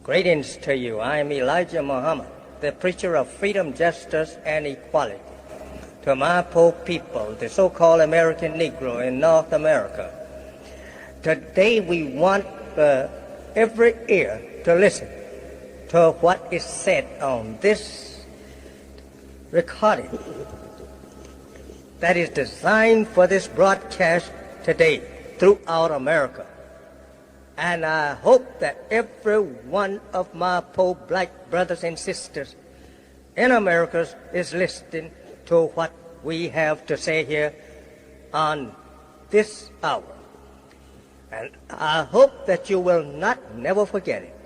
Greetings to you. I am Elijah Muhammad, the preacher of freedom, justice, and equality. To my poor people, the so-called American Negro in North America, today we want every ear to listen to what is said on this recording that is designed for this broadcast today throughout America. And I hope that every one of my poor black brothers and sisters in America is listening to what we have to say here on this hour. And I hope that you will never forget it.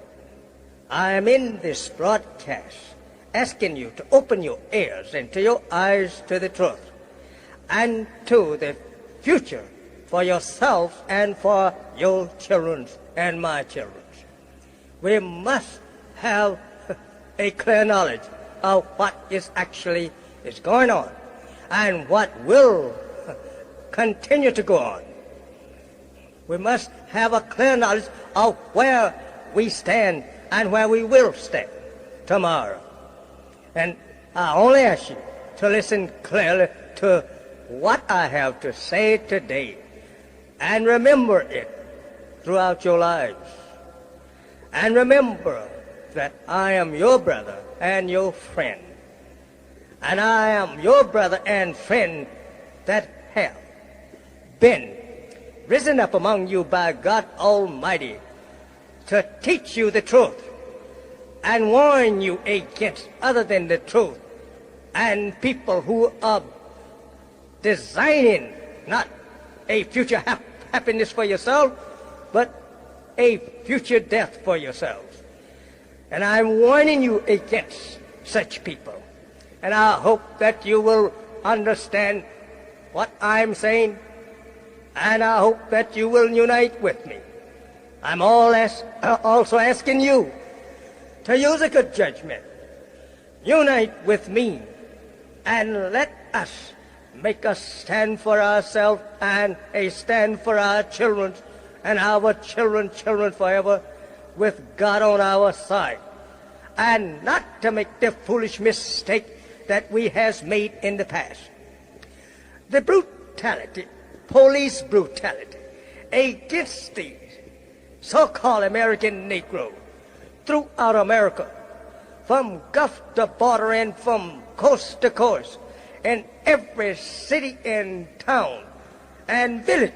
I am in this broadcast asking you to open your ears and to your eyes to the truth and to the future for yourself and for your children and my children. We must have a clear knowledge of what is going on and what will continue to go on. We must have a clear knowledge of where we stand and where we will stand tomorrow. And I only ask you to listen clearly to what I have to say today and remember it throughout your lives. And remember that I am your brother and your friend. And I am your brother and friend that have been risen up among you by God Almighty to teach you the truth and warn you against other than the truth and people who are designing not a future happiness for yourself, but a future death for yourselves. And I'm warning you against such people. And I hope that you will understand what I'm saying, and I hope that you will unite with me. I'm also asking you to use a good judgment. Unite with me, and let us make a stand for ourselves and a stand for our children and our children forever with God on our side, and not to make the foolish mistake that we has made in the past. The brutality, police brutality against the so-called American Negro throughout America, from Gulf to border and from coast to coast, in every city and town and village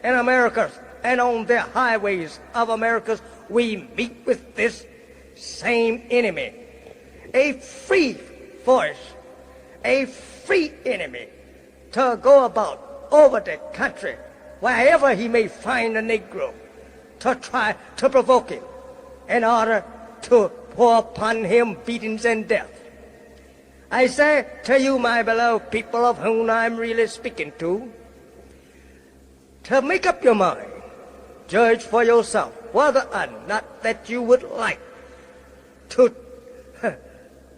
in America and on the highways of America, we meet with this same enemy, a free force, a free enemy to go about over the country wherever he may find a Negro to try to provoke him in order to pour upon him beatings and death. I say to you, my beloved people of whom I'm really speaking to make up your mind, judge for yourself whether or not that you would like to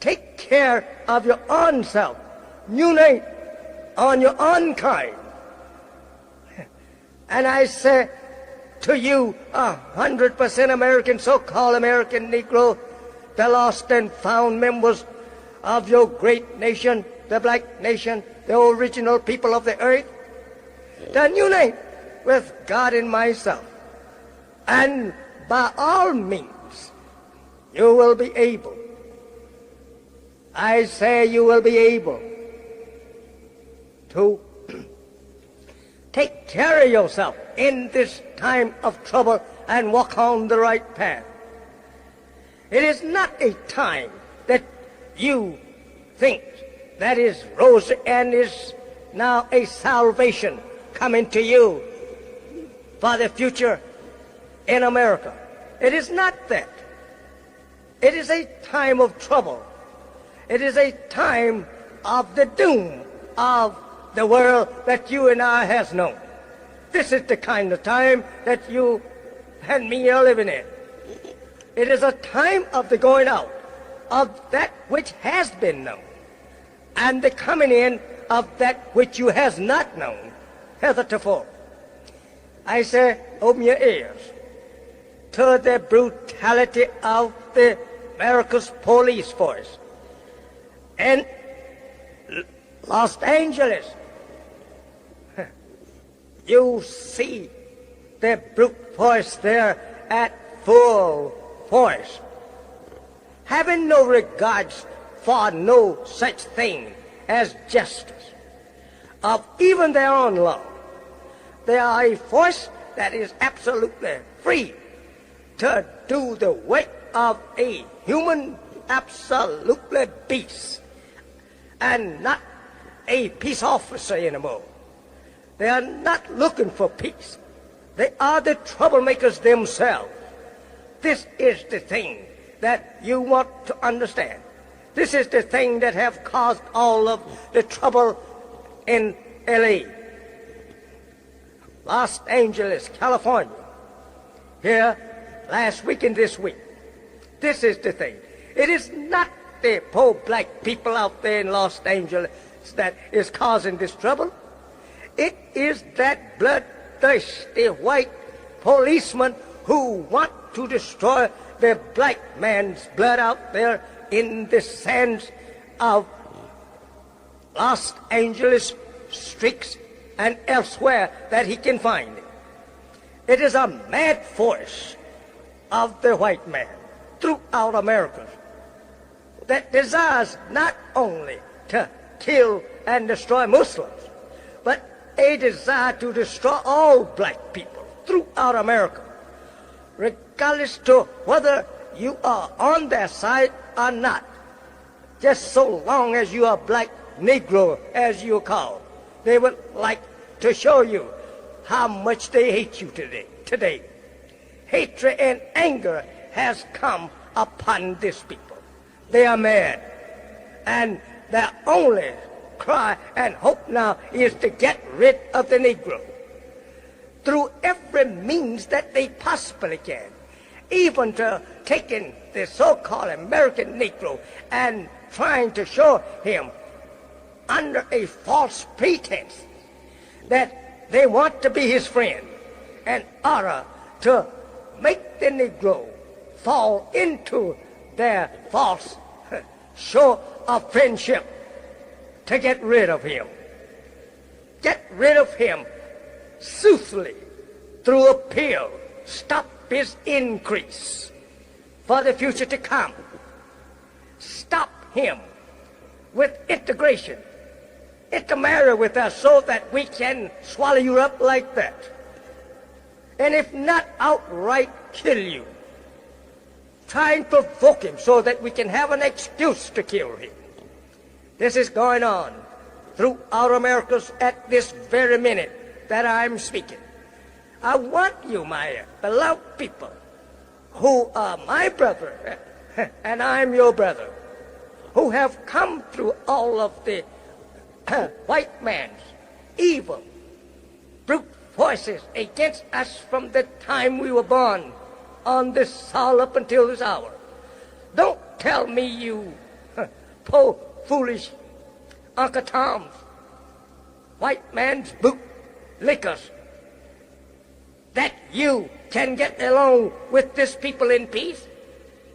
take care of your own self, unite on your own kind. And I say to you, 100% American, so-called American Negro, the lost and found members of your great nation, the black nation, the original people of the earth, then unite with God and myself. And by all means, you will be able, I say you will be able to take care of yourself in this time of trouble and walk on the right path. It is not a time that you think that is rosy and is now a salvation coming to you for the future in America. It is not that. It is a time of trouble. It is a time of the doom of the world that you and I has known. This is the kind of time that you and me are living in. It is a time of the going out of that which has been known and the coming in of that which you has not known heretofore. I say, open your ears to the brutality of the America's police force. In Los Angeles, you see the brute force there at full force, having no regards for no such thing as justice of even their own law. They are a force that is absolutely free to do the work of a human, absolutely beast, and not a peace officer anymore. They are not looking for peace. They are the troublemakers themselves. This is the thing that you want to understand. This is the thing that have caused all of the trouble in L.A., Los Angeles, California, here last week and this week. This is the thing. It is not the poor black people out there in Los Angeles that is causing this trouble. It is that bloodthirsty white policemen who want to destroy the black man's blood out there in the sands of Los Angeles streets and elsewhere that he can find it. It is a mad force of the white man throughout America that desires not only to kill and destroy Muslims, but a desire to destroy all black people throughout America, regardless to whether you are on their side or not. Just so long as you are black Negro, as you're called, they would like to show you how much they hate you today. Hatred and anger has come upon these people. They are mad, and their only cry and hope now is to get rid of the Negro through every means that they possibly can, even to taking the so-called American Negro and trying to show him under a false pretense that they want to be his friend in order to make the Negro fall into their false show of friendship to get rid of him. Get rid of him soothly through a pill. Stop his increase for the future to come. Stop him with integration. Intermarry with us so that we can swallow you up like that. And if not, outright kill you. Try and provoke him so that we can have an excuse to kill him. This is going on throughout America at this very minute that I'm speaking. I want you, my beloved people, who are my brother, and I'm your brother, who have come through all of the white man's evil, brute forces against us from the time we were born on this soil up until this hour. Don't tell me, you poor, foolish Uncle Toms, white man's boot lickers, that you can get along with this people in peace.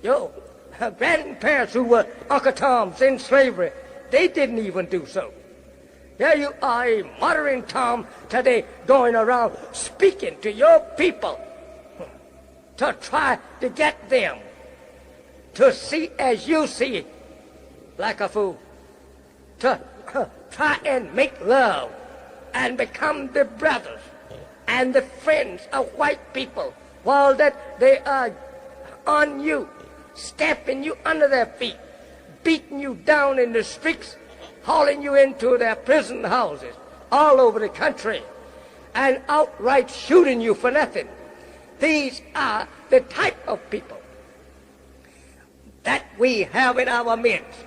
Your grandparents who were Uncle Toms in slavery, they didn't even do so. Here you are, a modern Tom today, going around speaking to your people to try to get them to see as you see, like a fool, to try and make love and become the brothers and the friends of white people, while that they are on you, stamping you under their feet, beating you down in the streets, hauling you into their prison houses all over the country, and outright shooting you for nothing. These are the type of people that we have in our midst.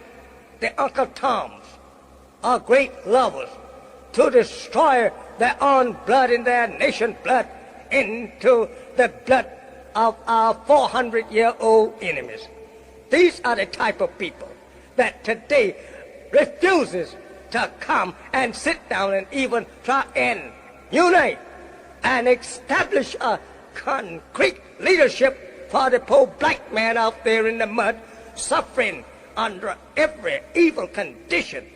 The Uncle Toms are great lovers to destroy their own blood and their nation's blood into the blood of our 400-year-old enemies. These are the type of people that today refuses to come and sit down and even try and unite and establish a concrete leadership for the poor black man out there in the mud, suffering under every evil condition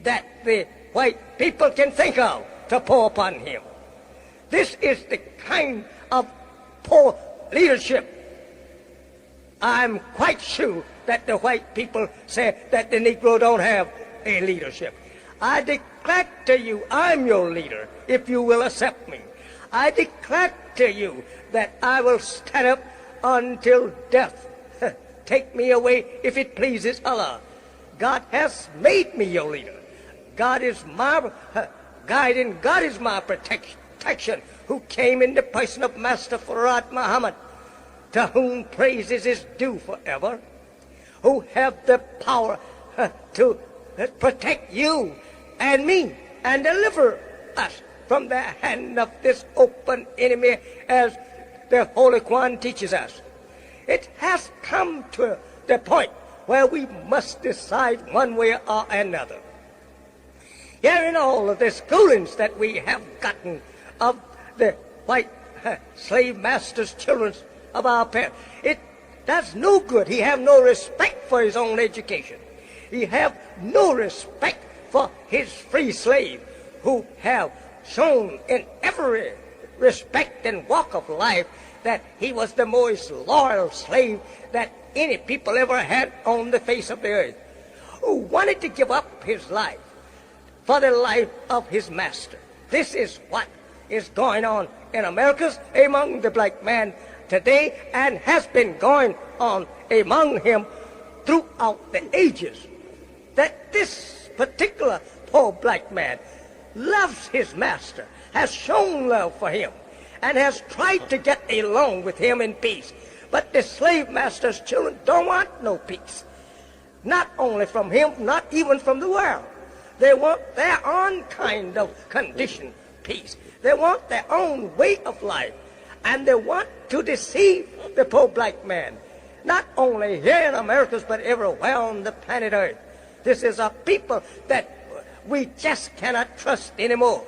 that the white people can think of to pour upon him. This is the kind of poor leadership. I'm quite sure that the white people say that the Negro don't have a leadership. I declare to you, I'm your leader, if you will accept me. I declare to you that I will stand up until death take me away if it pleases Allah. God has made me your leader. God is my guide and God is my protection, who came in the person of Master Farad Muhammad, to whom praises is due forever, who have the power to protect you and me and deliver us from the hand of this open enemy, as the Holy Quran teaches us. It has come to the point where we must decide one way or another. Here in all of the schoolings that we have gotten of the white slave masters' children of our parents, it does no good. He have no respect for his own education. He have no respect for his free slave, who have shown in every respect and walk of life that he was the most loyal slave that any people ever had on the face of the earth, who wanted to give up his life for the life of his master. This is what is going on in America among the black man today, and has been going on among him throughout the ages. That this particular poor black man loves his master, has shown love for him, and has tried to get along with him in peace. But the slave master's children don't want no peace. Not only from him, not even from the world. They want their own kind of condition peace. They want their own way of life. And they want to deceive the poor black man, not only here in America, but everywhere on the planet Earth. This is a people that we just cannot trust anymore.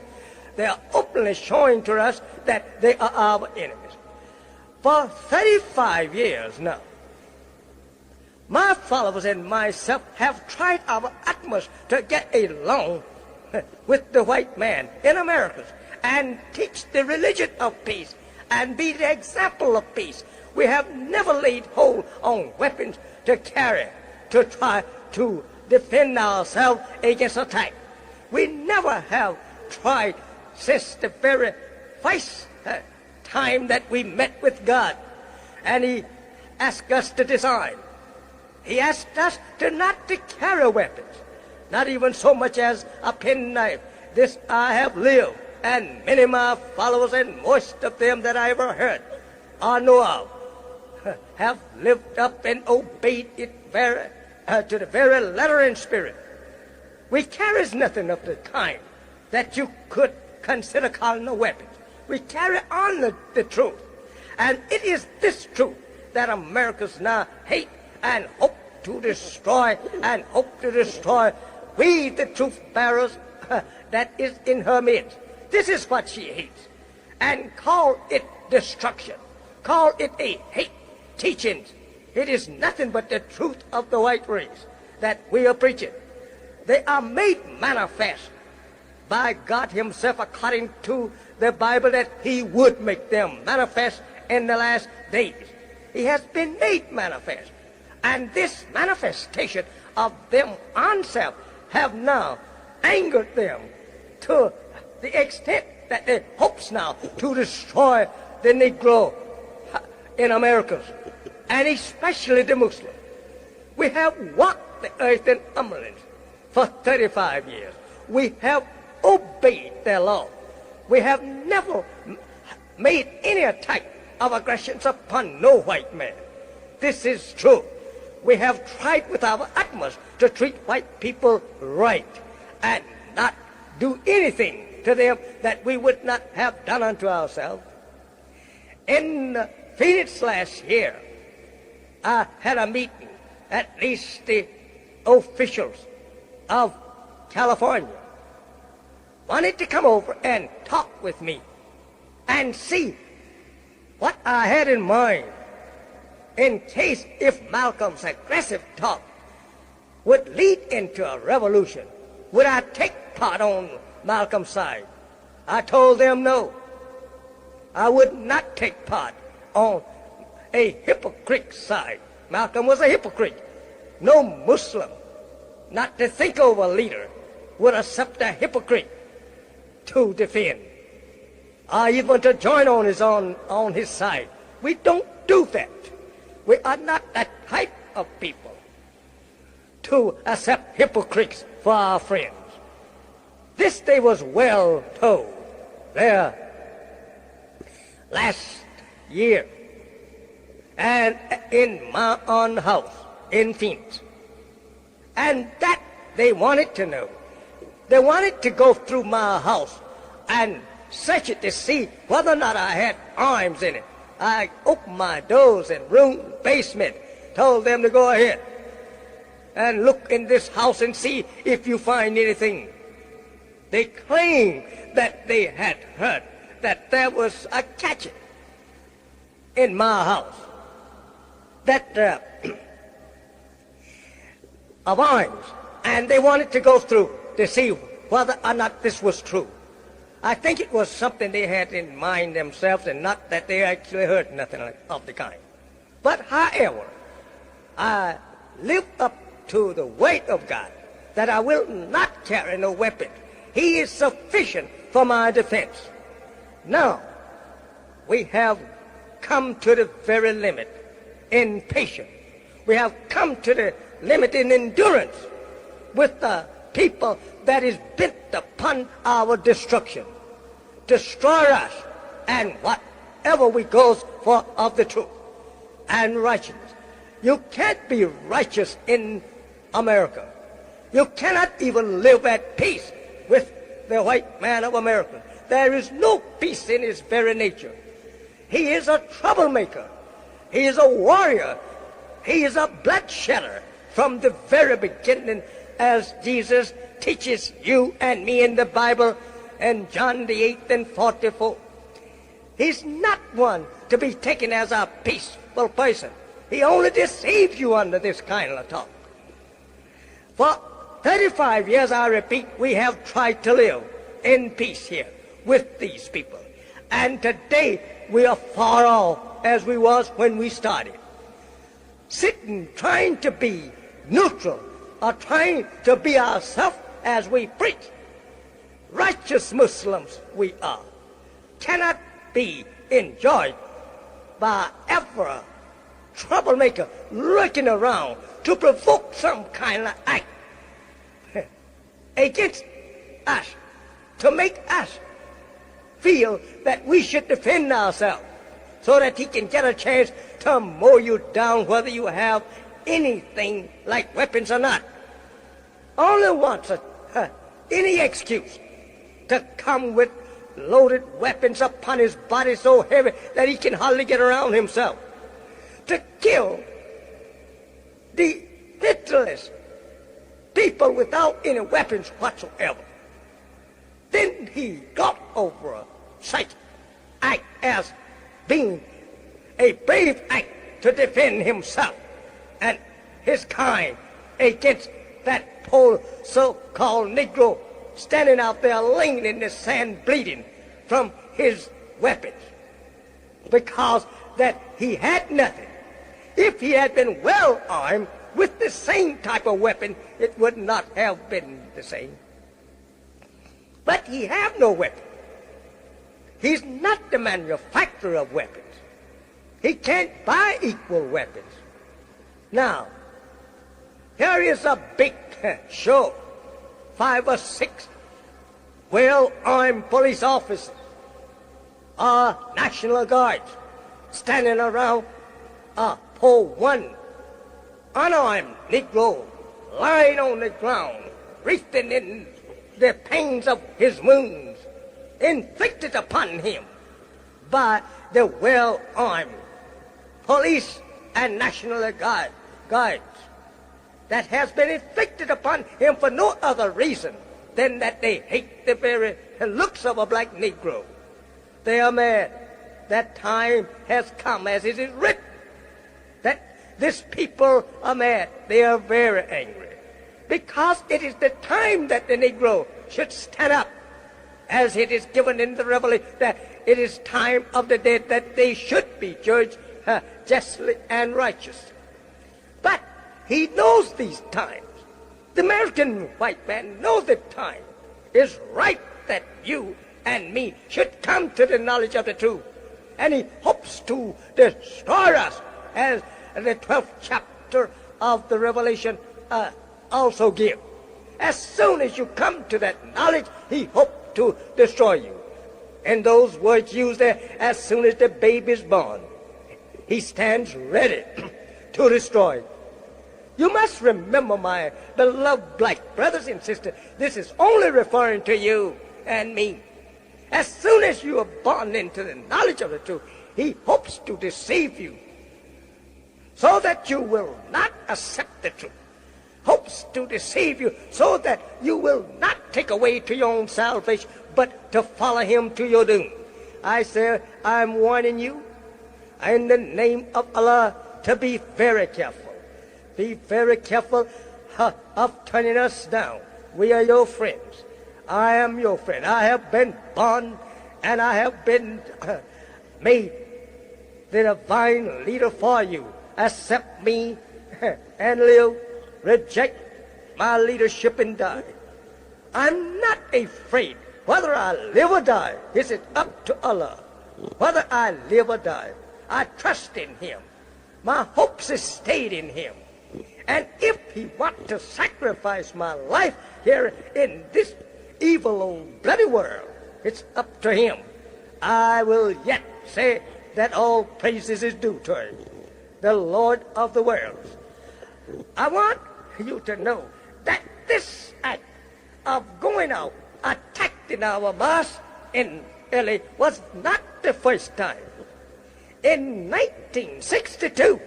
They are openly showing to us that they are our enemies. For 35 years now, my followers and myself have tried our utmost to get along with the white man in America and teach the religion of peace and be the example of peace. We have never laid hold on weapons to carry, to try to defend ourselves against attack. We never have tried since the very first time that we met with God, and He asked us to decide. He asked us to not to carry weapons, not even so much as a penknife. This I have lived, and many of my followers, and most of them that I ever heard or know of, have lived up and obeyed it to the very letter and spirit. We carries nothing of the kind that you could consider calling a weapon. We carry on the truth. And it is this truth that Americans now hate and hope to destroy, and hope to destroy we, the truth bearers, that is in her midst. This is what she hates. And call it destruction. Call it a hate teaching. It is nothing but the truth of the white race that we are preaching. They are made manifest by God Himself, according to the Bible, that He would make them manifest in the last days. He has been made manifest. And this manifestation of them on self have now angered them to the extent that they hopes now to destroy the Negro in America, and especially the Muslim. We have walked the earth in humbleness for 35 years. We have obeyed their law. We have never made any attack of aggressions upon no white man. This is true. We have tried with our utmost to treat white people right and not do anything to them that we would not have done unto ourselves. In Phoenix last year, I had a meeting, at least the officials of California wanted to come over and talk with me and see What I had in mind, in case if Malcolm's aggressive talk would lead into a revolution, would I take part on Malcolm's side? I told them no. I would not take part on a hypocrite's side. Malcolm was a hypocrite. No Muslim, not to think of a leader, would accept a hypocrite to defend, or even to join on his side. We don't do that. We are not that type of people to accept hypocrites for our friends. This they was well told there last year, and in my own house in Phoenix. And that they wanted to know. They wanted to go through my house and search it to see whether or not I had arms in it. I opened my doors and room, basement, told them to go ahead and look in this house and see if you find anything. They claimed that they had heard that there was a catch in my house, that of arms, and they wanted to go through to see whether or not this was true. I think it was something they had in mind themselves, and not that they actually heard nothing of the kind. But however, I live up to the weight of God, that I will not carry no weapon. He is sufficient for my defense. Now, we have come to the very limit in patience. We have come to the limit in endurance with the people that is bent upon our destruction, destroy us, and whatever we goes for of the truth and righteousness. You can't be righteous in America. You cannot even live at peace with the white man of America. There is no peace in his very nature. He is a troublemaker. He is a warrior. He is a bloodshedder from the very beginning, as Jesus teaches you and me in the Bible in John the 8th and 44. He's not one to be taken as a peaceful person. He only deceives you under this kind of talk. For 35 years, I repeat, we have tried to live in peace here with these people. And today, we are far off as we was when we started. Sitting, trying to be neutral, or trying to be ourselves as we preach. Righteous Muslims we are. Cannot be enjoyed by ever troublemaker lurking around to provoke some kind of act against us, to make us feel that we should defend ourselves, so that he can get a chance to mow you down whether you have anything like weapons or not. Only wants any excuse to come with loaded weapons upon his body so heavy that he can hardly get around himself, to kill the literalist people without any weapons whatsoever. Then he got over such act as being a brave act to defend himself and his kind against that poor so-called Negro standing out there laying in the sand bleeding from his weapons, because that he had nothing. If he had been well armed with the same type of weapon, it would not have been the same. But he have no weapon. He's not the manufacturer of weapons. He can't buy equal weapons. Now, here is a big show. 5 or 6 well-armed police officers or National Guards standing around a poor one unarmed Negro lying on the ground, breathing in the pains of his wounds inflicted upon him by the well-armed police and National Guards that has been inflicted upon him for no other reason than that they hate the very looks of a black Negro. They are mad. that time has come, as it is written, that this people are mad. They are very angry. Because it is the time that the Negro should stand up, as it is given in the Revelation, that it is time of the dead that they should be judged justly and righteously. But he knows these times. The American white man knows the time is right that you and me should come to the knowledge of the truth. And he hopes to destroy us, as the 12th chapter of the Revelation also gives. As soon as you come to that knowledge, he hopes to destroy you. And those words used there, as soon as the baby is born, he stands ready to destroy. You must remember, my beloved black brothers and sisters, this is only referring to you and me. As soon as you are born into the knowledge of the truth, he hopes to deceive you so that you will not accept the truth. Hopes to deceive you so that you will not take away to your own salvation, but to follow him to your doom. I say, I'm warning you in the name of Allah to be very careful. Be very careful of turning us down. We are your friends. I am your friend. I have been born and I have been made the divine leader for you. Accept me and live. Reject my leadership and die. I'm not afraid. Whether I live or die, is it up to Allah? Whether I live or die, I trust in him. My hopes is stayed in him. And if he wants to sacrifice my life here in this evil old bloody world, it's up to him. I will yet say that all praises is due to him, the Lord of the world. I want you to know that this act of going out, attacking our mosque in LA was not the first time. In 1962,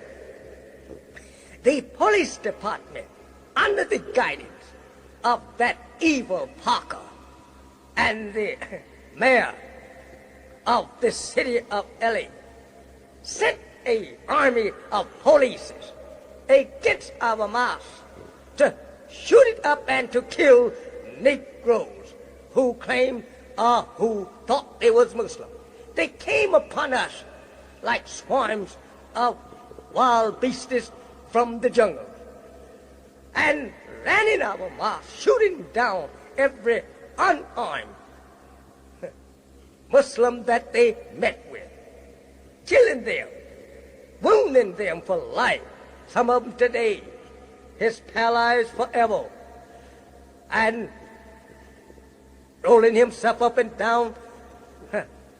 the police department, under the guidance of that evil Parker and the mayor of the city of LA, sent an army of police against our mosque to shoot it up and to kill Negroes who claimed or who thought they was Muslim. They came upon us like swarms of wild beasts from the jungle and ran in our mosque, shooting down every unarmed Muslim that they met with, killing them, wounding them for life. Some of them today is paralyzed forever, and rolling himself up and down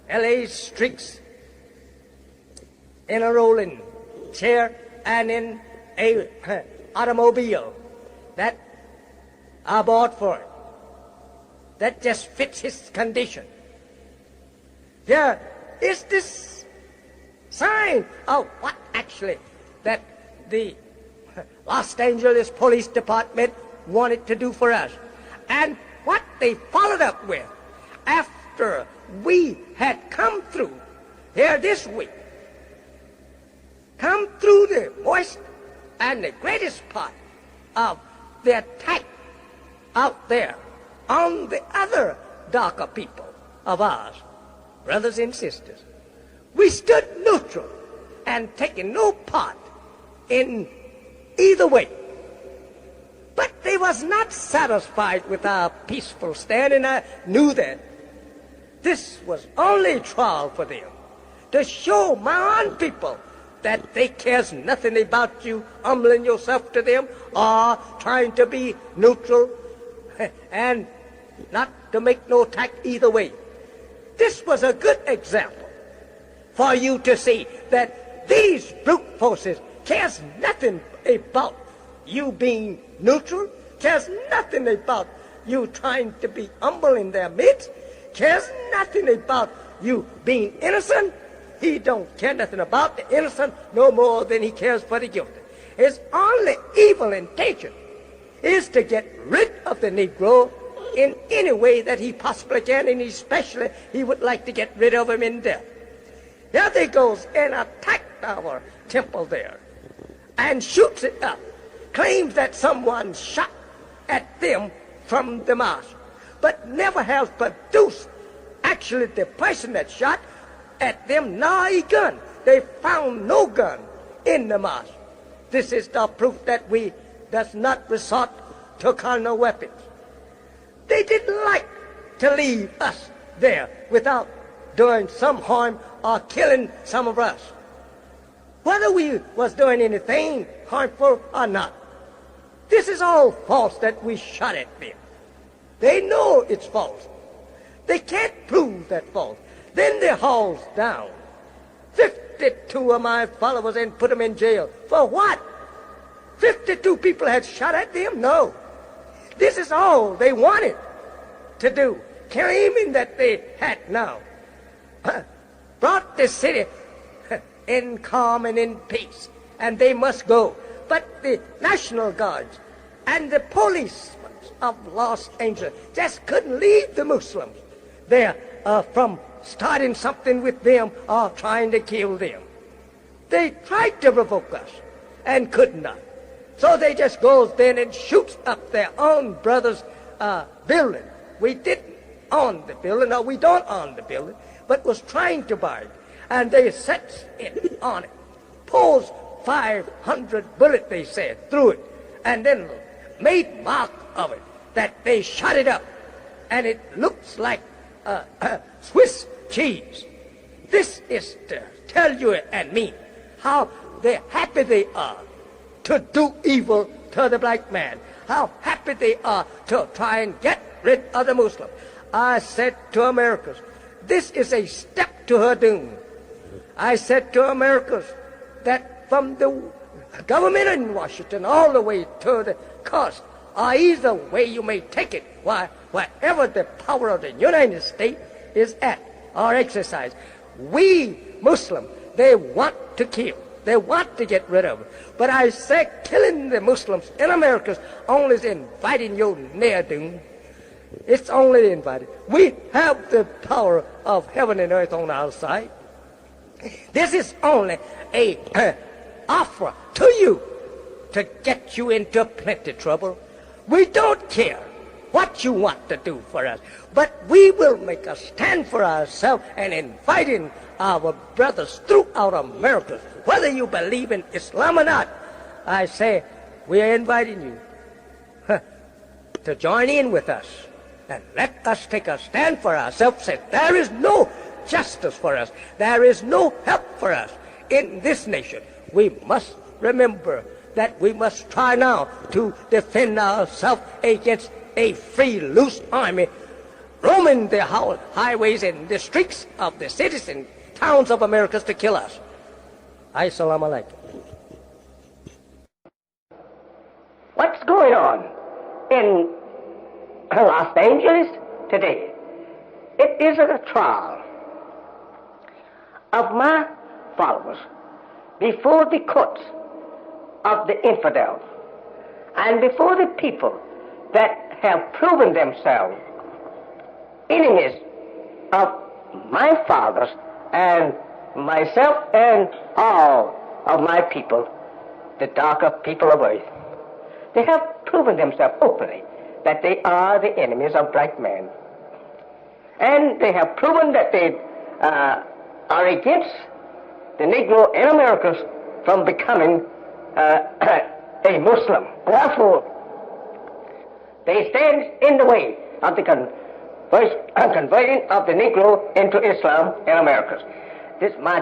LA streets in a rolling chair and in a automobile that I bought for it, that just fits his condition. There is this sign of what actually that the Los Angeles Police Department wanted to do for us, and what they followed up with after we had come through here this week, come through the worst and the greatest part of the attack out there on the other darker people of ours, brothers and sisters. We stood neutral and taking no part in either way. But they was not satisfied with our peaceful stand, and I knew that. This was only trial for them, to show my own people that they cares nothing about you humbling yourself to them or trying to be neutral and not to make no attack either way. This was a good example for you to see that these brute forces cares nothing about you being neutral, cares nothing about you trying to be humble in their midst, cares nothing about you being innocent. He don't care nothing about the innocent no more than he cares for the guilty. His only evil intention is to get rid of the Negro in any way that he possibly can, and especially he would like to get rid of him in death. Here they goes and attacked our temple there and shoots it up, claims that someone shot at them from the mosque, but never has produced actually the person that shot at them nor a gun. They found no gun in the mosque. This is the proof that we does not resort to carnal weapons. They didn't like to leave us there without doing some harm or killing some of us, whether we was doing anything harmful or not. This is all false that we shot at them. They know it's false. They can't prove that false. Then they hauls down 52 of my followers and put them in jail. For what? 52 people had shot at them? No. This is all they wanted to do, claiming that they had now brought the city in calm and in peace, and they must go. But the National Guards and the police of Los Angeles just couldn't leave the Muslims there from starting something with them or trying to kill them. They tried to provoke us and could not. So they just goes then and shoots up their own brother's building. We didn't own the building, or we don't own the building, but was trying to buy it. And they set it on it, pulls 500 bullets, they said, through it, and then made mark of it, that they shot it up, and it looks like Swiss cheese. This is to tell you and me how happy they are to do evil to the black man, how happy they are to try and get rid of the Muslim. I said to Americans, this is a step to her doom. I said to Americans that from the government in Washington all the way to the coast, or either way you may take it, wherever the power of the United States is at or exercised, we Muslims, they want to kill. They want to get rid of it. But I say killing the Muslims in America only is inviting your near doom. It's only invited. We have the power of heaven and earth on our side. This is only a offer to you to get you into plenty trouble. We don't care what you want to do for us, but we will make a stand for ourselves and inviting our brothers throughout America, whether you believe in Islam or not. I say we are inviting you to join in with us and let us take a stand for ourselves. Say there is no justice for us, there is no help for us in this nation. We must remember that we must try now to defend ourselves against a free, loose army roaming the highways and the streets of the cities and towns of America to kill us. Assalamu alaikum. What's going on in Los Angeles today? It is a trial of my followers before the courts of the infidels and before the people that have proven themselves enemies of my fathers and myself and all of my people, the darker people of earth. They have proven themselves openly that they are the enemies of black man. And they have proven that they are against the Negro in America from becoming a Muslim. Therefore, they stand in the way of the conversion of the Negro into Islam in America. My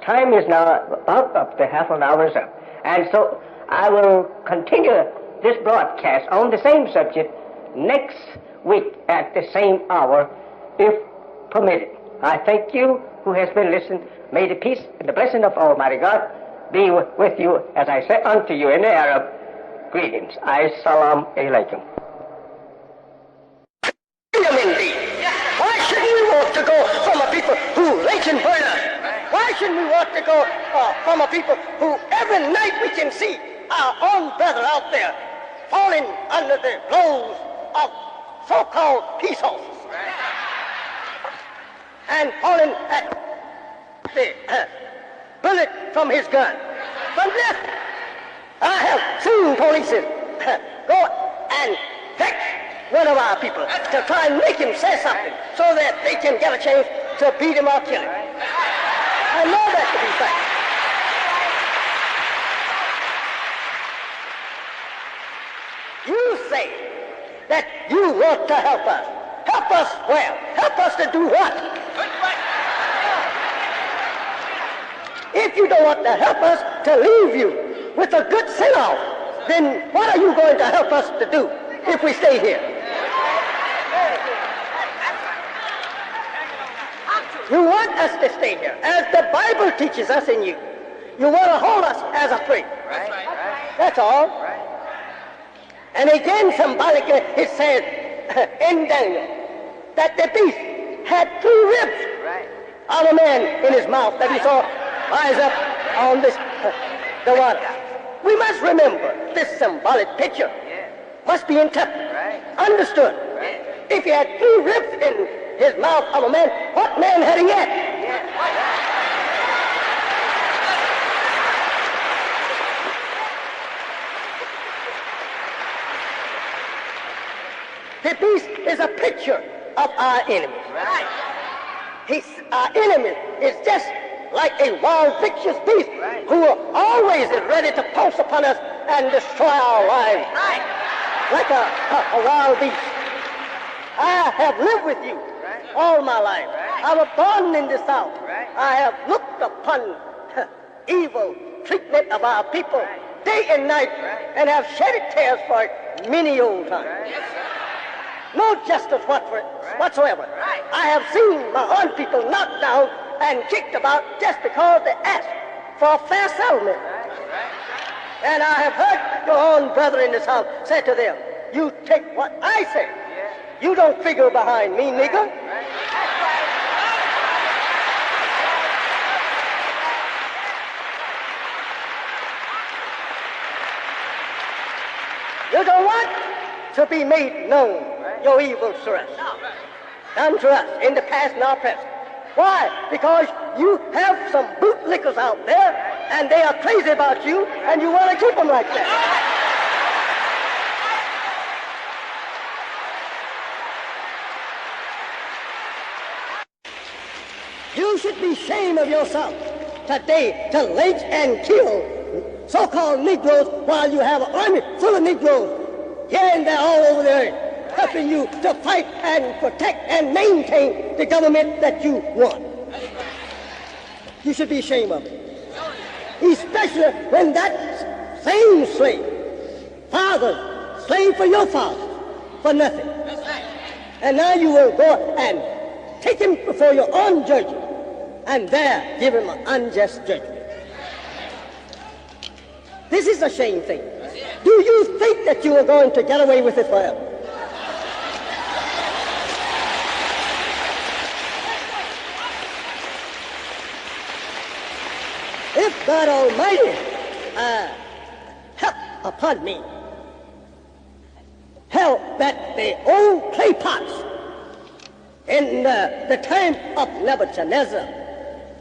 time is now about up, the half an hour is up. And so I will continue this broadcast on the same subject next week at the same hour, if permitted. I thank you who has been listening. May the peace and the blessing of Almighty God be with you, as I say unto you in the Arab, greetings. Assalamu alaikum. Why shouldn't we want to go from a people who lynch and burn us? Why shouldn't we want to go from a people who every night we can see our own brother out there falling under the blows of so-called peace officers and falling at the bullet from his gun. From this, I have seen police go and fetch one of our people to try and make him say something so that they can get a chance to beat him or kill him. I know that to be fact. You say that you want to help us. Help us where? Help us to do what? If you don't want to help us to leave you with a good send-off, then what are you going to help us to do if we stay here? You want us to stay here, as the Bible teaches us in you. You want to hold us as a prey. That's all. And again, symbolically, it says in Daniel that the beast had 3 ribs of a man in his mouth that he saw rise up on the water. We must remember this symbolic picture must be interpreted, understood. If he had 3 ribs in his mouth of a man, what man had he yet? The beast is a picture of our enemy. Our enemy is just like a wild, vicious beast who always is ready to pounce upon us and destroy our lives. Like a wild beast. I have lived with you all my life. I was born in the South. I have looked upon evil treatment of our people day and night and have shedded tears for it many old times. No justice whatsoever. I have seen my own people knocked down and kicked about just because they asked for a fair settlement. And I have heard your own brother in the South say to them, you take what I say. You don't figure behind me, nigger. You don't want to be made known your evil to us, done to us in the past and our present. Why? Because you have some bootlickers out there, and they are crazy about you, and you want to keep them like that. You should be ashamed of yourself today to lynch and kill so-called Negroes while you have an army full of Negroes here and there all over the earth, helping you to fight and protect and maintain the government that you want. You should be ashamed of it. Especially when that same slave, father, slave for your father, for nothing. And now you will go and take him before your own judges and there give him an unjust judgment. This is a shame thing. Do you think that you are going to get away with it forever? If God Almighty help upon me, help that the old clay pots in the time of Nebuchadnezzar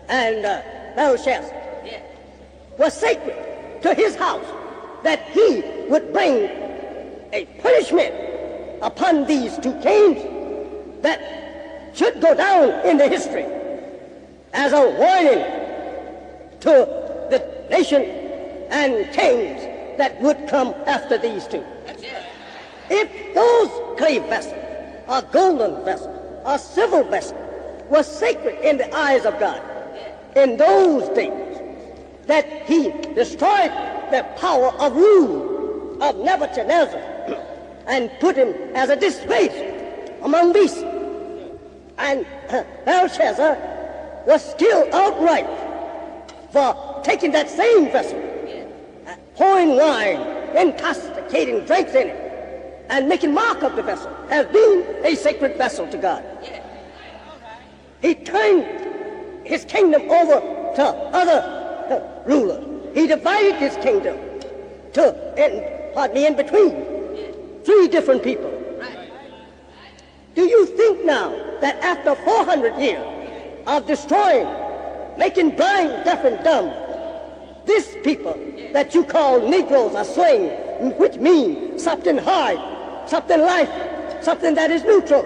and Belshazzar was sacred to his house, that he would bring a punishment upon these 2 kings that should go down in the history as a warning to the nation and kings that would come after these 2. If those clay vessels, or golden vessels, or silver vessels, were sacred in the eyes of God in those days, that he destroyed the power of rule of Nebuchadnezzar and put him as a disgrace among beasts. And Belshazzar was still outright for taking that same vessel, pouring wine, intoxicating drinks in it, and making mark of the vessel as being a sacred vessel to God. He turned his kingdom over to other rulers. He divided his kingdom in between 3 different people. Do you think now that after 400 years of destroying making blind, deaf, and dumb. These people that you call Negroes are swaying, which means something hard, something life, something that is neutral.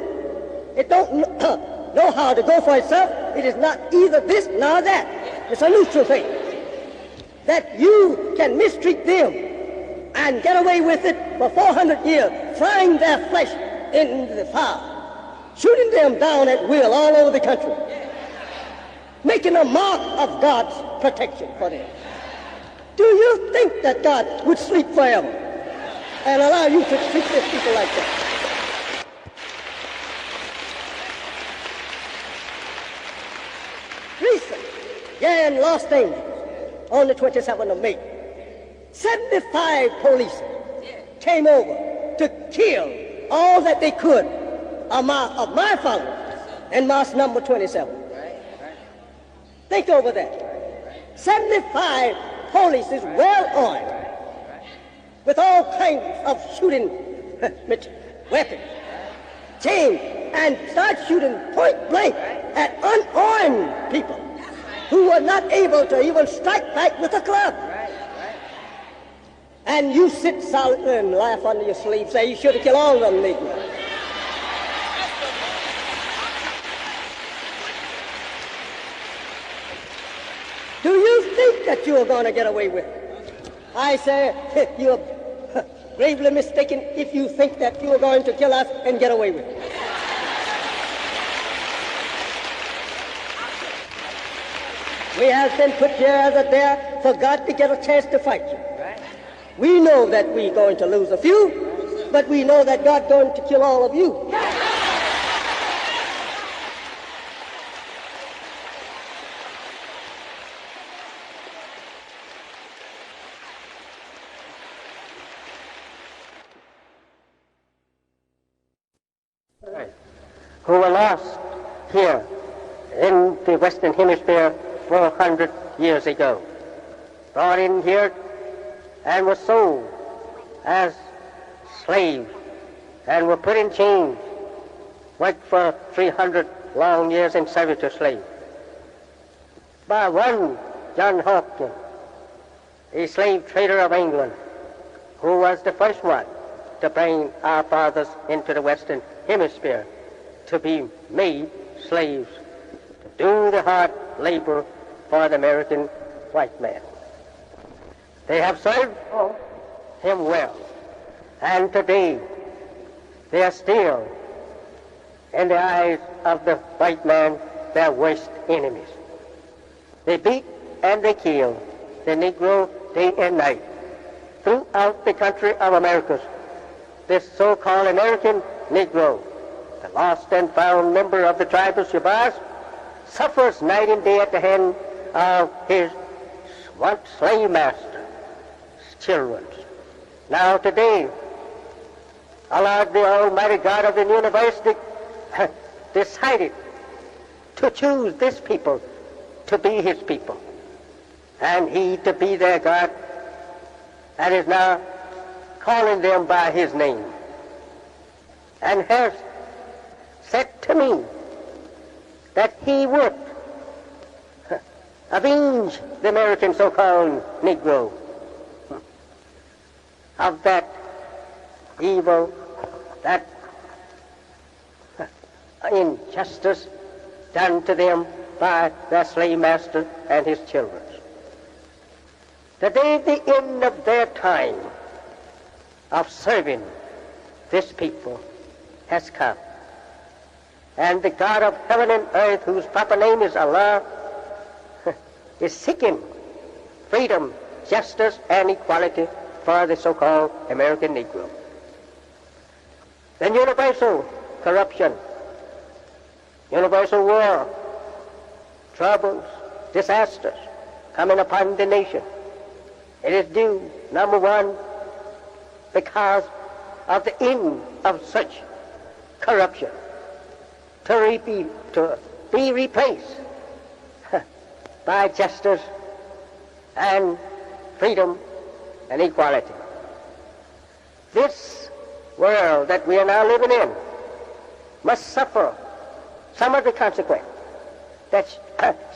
It don't know how to go for itself. It is not either this nor that. It's a neutral thing. That you can mistreat them and get away with it for 400 years, frying their flesh in the fire, shooting them down at will all over the country, making a mark of God's protection for them. Do you think that God would sleep forever and allow you to treat these people like that? Recently, in Los Angeles, on the 27th of May, 75 police came over to kill all that they could of my followers in March number 27. Think over that. 75 police is well armed with all kinds of shooting weapons, chains, and start shooting point blank at unarmed people who were not able to even strike back with a club. And you sit silently and laugh under your sleeve, say you should have killed all of them Negroes. Do you think that you are going to get away with it? I say you're gravely mistaken if you think that you are going to kill us and get away with it. We have been put here as a dare for God to get a chance to fight you. We know that we're going to lose a few, but we know that God's going to kill all of you. Who were lost here in the Western Hemisphere 400 years ago, brought in here and were sold as slaves and were put in chains, worked for 300 long years in service as slaves by one John Hawkins, a slave trader of England, who was the first one to bring our fathers into the Western Hemisphere to be made slaves, to do the hard labor for the American white man. They have served him well, and today they are still, in the eyes of the white man, their worst enemies. They beat and they kill the Negro day and night throughout the country of Americas. This so-called American Negro, the lost and found member of the tribe of Shabazz, suffers night and day at the hand of his once slave master's children. Now today, Allah, the Almighty God of the universe, decided to choose this people to be his people, and he to be their God, and is now calling them by his name, and has said to me that he would avenge the American so-called Negro of that evil, that injustice done to them by their slave master and his children. Today, the end of their time of serving this people has come. And the God of heaven and earth, whose proper name is Allah, is seeking freedom, justice, and equality for the so-called American Negro. Then universal corruption, universal war, troubles, disasters coming upon the nation. It is due, number one, because of the end of such corruption to be replaced by justice and freedom and equality. This world that we are now living in must suffer some of the consequence that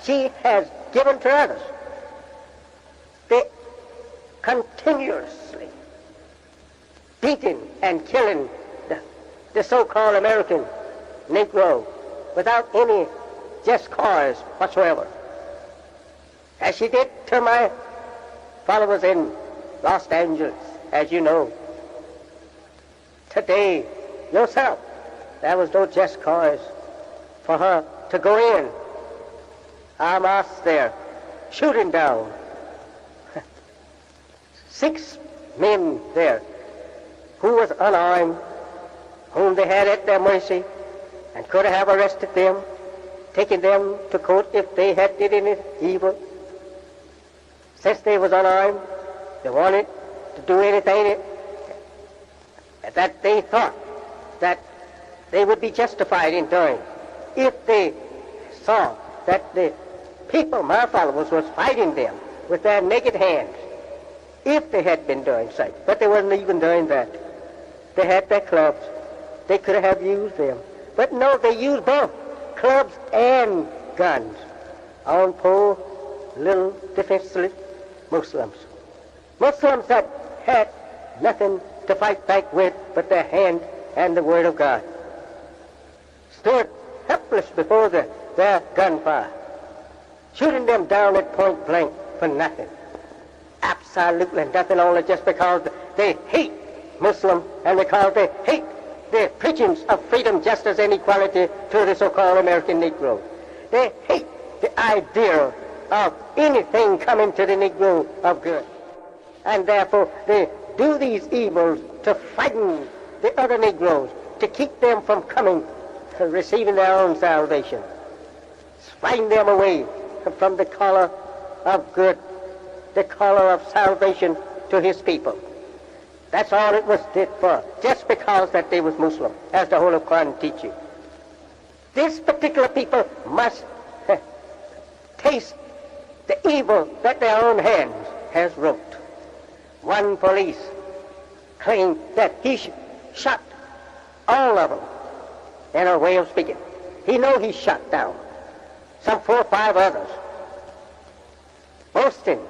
she has given to others. They continuously beating and killing the so-called American Negro without any just cause whatsoever. As she did to my followers in Los Angeles, as you know. Today, yourself, there was no just cause for her to go in, en masse there, shooting down 6 men there who was unarmed, whom they had at their mercy, and could have arrested them, taken them to court if they had did any evil. Since they was unarmed, they wanted to do anything that they thought that they would be justified in doing if they saw that the people, my followers, was fighting them with their naked hands, if they had been doing so. But they wasn't even doing that. They had their clubs. They could have used them. But no, they used both clubs and guns on poor little defenseless Muslims. Muslims that had nothing to fight back with but their hand and the Word of God. Stood helpless before their gunfire, shooting them down at point blank for nothing. Absolutely nothing, only just because they hate Muslims and because they hate the preachings of freedom, justice, and equality to the so-called American Negro. They hate the idea of anything coming to the Negro of good. And therefore they do these evils to frighten the other Negroes, to keep them from coming to receiving their own salvation. Frighten them away from the color of good, the color of salvation to his people. That's all it was did for, just because that they was Muslim, as the whole of Quran teaches. This particular people must taste the evil that their own hands has wrought. One police claimed that he shot all of them, in a way of speaking. He know he shot down some 4 or 5 others, boasting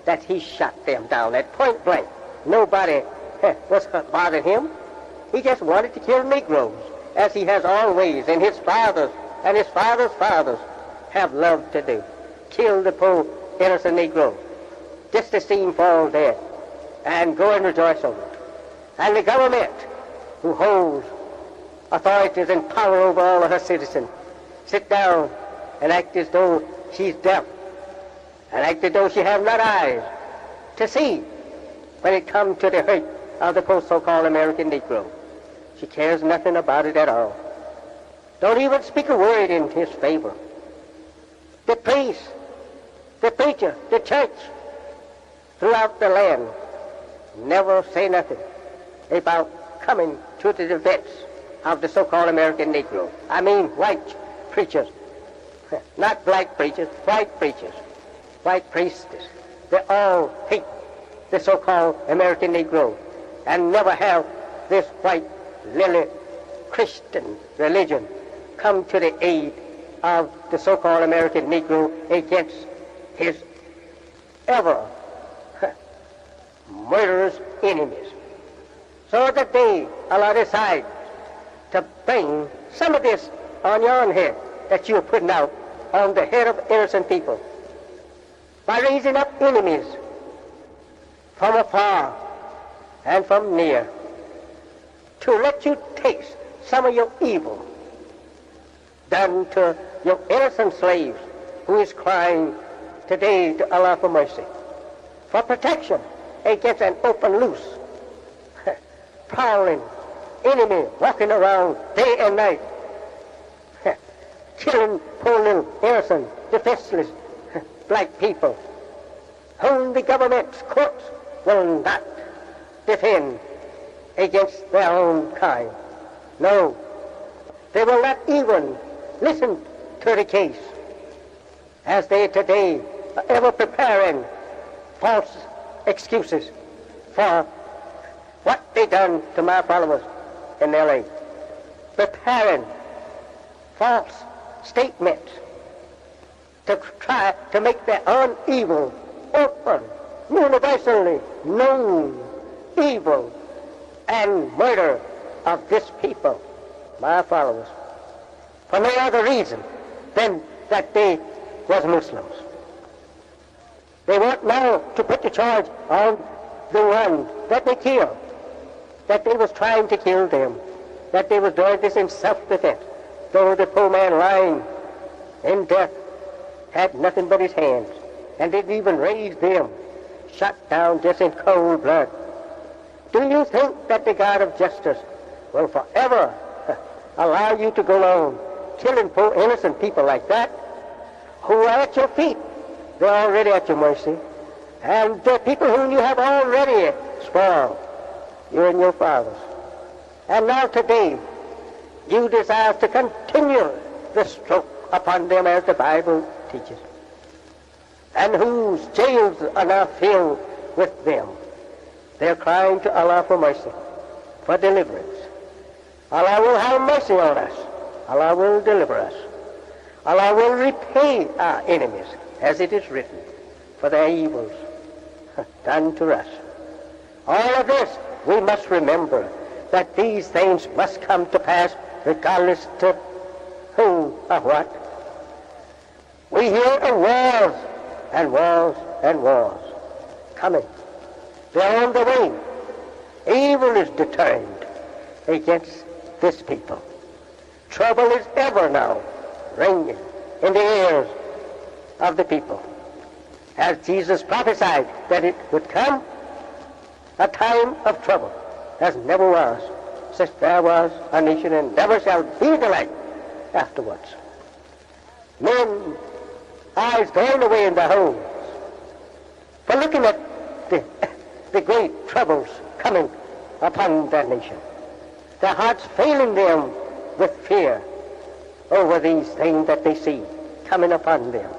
that he shot them down at point blank. Nobody was bothering him. He just wanted to kill Negroes, as he has always, and his fathers and his fathers' fathers have loved to do. Kill the poor innocent Negro, just to see him fall dead, and go and rejoice over it. And the government, who holds authorities and power over all of her citizens, sit down and act as though she's deaf, and act as though she have not eyes to see when it comes to the hurt of the poor so-called American Negro. She cares nothing about it at all. Don't even speak a word in his favor. The priest, the preacher, the church, throughout the land, never say nothing about coming to the defense of the so-called American Negro. I mean white preachers, not black preachers, white preachers, white priestess. They all hate the so-called American Negro and never have this white lily Christian religion come to the aid of the so-called American Negro against his ever murderous enemies. So that they allow decide to bring some of this on your own head that you're putting out on the head of innocent people by raising up enemies from afar and from near to let you taste some of your evil done to your innocent slaves who is crying today to Allah for mercy, for protection against an open, loose, prowling enemy walking around day and night, killing poor little innocent, defenseless black people, whom the government's courts will not defend against their own kind. No, they will not even listen to the case, as they today are ever preparing false excuses for what they done to my followers in L.A., preparing false statements to try to make their own evil open, universally known evil and murder of this people, my followers, for no other reason than that they was Muslims. They want now to put the charge on the one that they killed, that they was trying to kill them, that they was doing this in self-defense, though the poor man lying in death had nothing but his hands, and didn't even raise them, shot down just in cold blood. Do you think that the God of justice will forever allow you to go on killing poor innocent people like that, who are at your feet? They're already at your mercy. And they're people whom you have already spoiled, you and your fathers. And now today, you desire to continue the stroke upon them as the Bible teaches, and whose jails are now filled with them. They're crying to Allah for mercy, for deliverance. Allah will have mercy on us. Allah will deliver us. Allah will repay our enemies, as it is written, for their evils done to us. All of this, we must remember that these things must come to pass regardless to who or what. We hear of wars and wars and wars coming. They're on the way. Evil is determined against this people. Trouble is ever now ringing in the ears of the people. As Jesus prophesied that it would come, a time of trouble, as never was since there was a nation, and never shall be the like afterwards. Men, eyes going away in their homes for looking at the great troubles coming upon their nation. Their hearts failing them with fear over these things that they see coming upon them.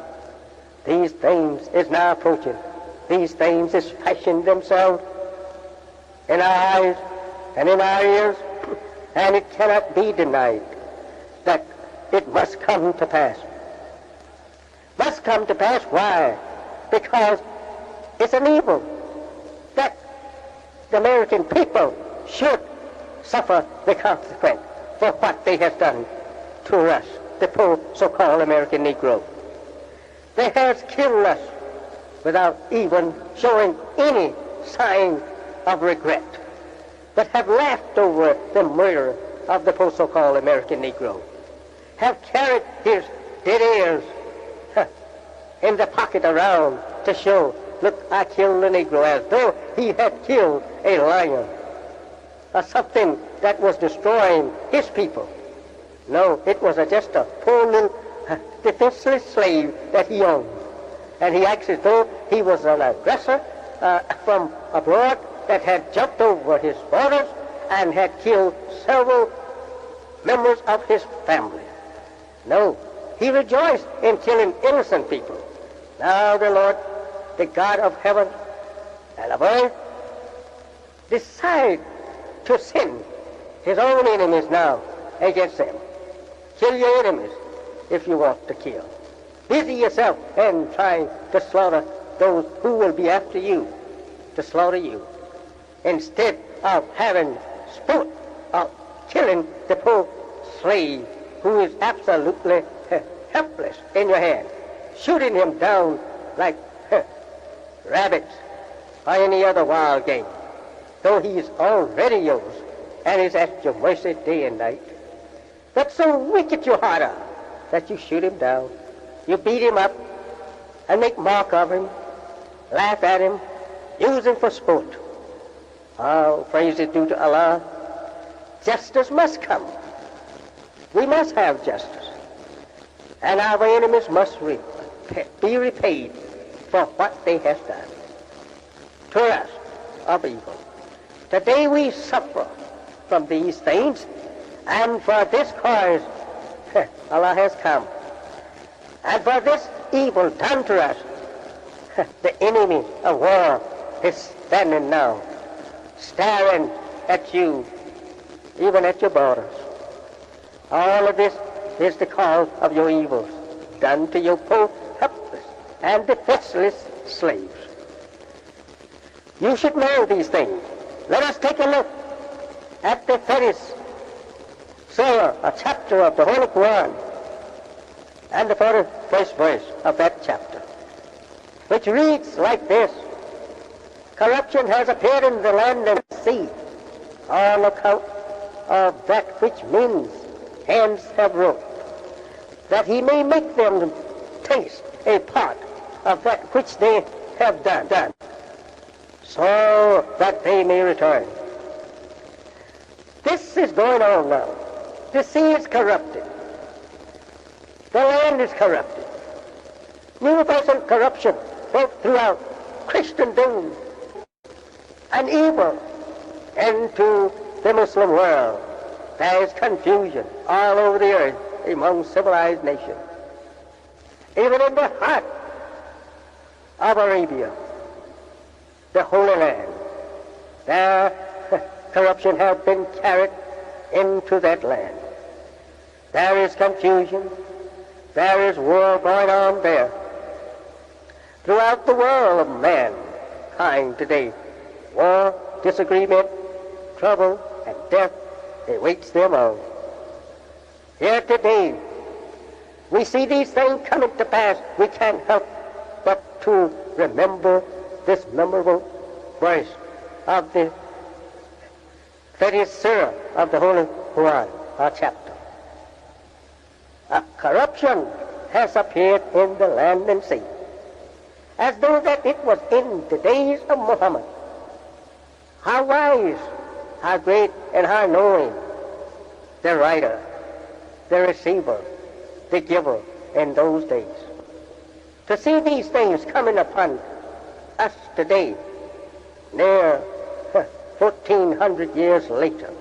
These things is now approaching. These things is fashioning themselves in our eyes and in our ears, and it cannot be denied that it must come to pass. Must come to pass. Why? Because it's an evil that the American people should suffer the consequence for what they have done to us, the poor so-called American Negro. They have killed us without even showing any sign of regret, but have laughed over the murder of the poor so-called American Negro, have carried his dead ears in the pocket around to show, look, I killed the Negro, as though he had killed a lion or something that was destroying his people. No, it was just a poor little defenseless slave that he owned. And he acts as though he was an aggressor from abroad that had jumped over his borders and had killed several members of his family. No, he rejoiced in killing innocent people. Now the Lord, the God of heaven and of earth, decide to send his own enemies now against them. Kill your enemies if you want to kill. Busy yourself in trying to slaughter those who will be after you, to slaughter you, instead of having sport of killing the poor slave who is absolutely helpless in your hand, shooting him down like rabbits or any other wild game, though he is already yours and is at your mercy day and night. But so wicked your heart are that you shoot him down, you beat him up and make mock of him, laugh at him, use him for sport. Oh, praise is due to Allah. Justice must come. We must have justice. And our enemies must be repaid for what they have done to us of evil. Today we suffer from these things, and for this cause Allah has come. And for this evil done to us, the enemy of war is standing now, staring at you, even at your borders. All of this is the cause of your evils done to your poor and defenseless slaves. You should know these things. Let us take a look at the 30th surah, a chapter of the Holy Quran, and the 41st verse of that chapter, which reads like this: corruption has appeared in the land and sea on account of that which men's hands have wrought, that he may make them taste a part of that which they have done, so that they may return. This is going on now. The sea is corrupted. The land is corrupted. Universal corruption both throughout Christendom and even into the Muslim world. There is confusion all over the earth among civilized nations. Even in the heart of Arabia, the Holy Land, there corruption has been carried into that land. There is confusion. There is war going on there. Throughout the world of mankind today, war, disagreement, trouble, and death awaits them all. Here today, we see these things coming to pass. We can't help but to remember this memorable verse of the 30th surah of the Holy Quran, our chapter. Corruption has appeared in the land and sea, as though that it was in the days of Muhammad. How wise, how great, and how knowing the writer, the receiver, the giver in those days. To see these things coming upon us today, near 1400 years later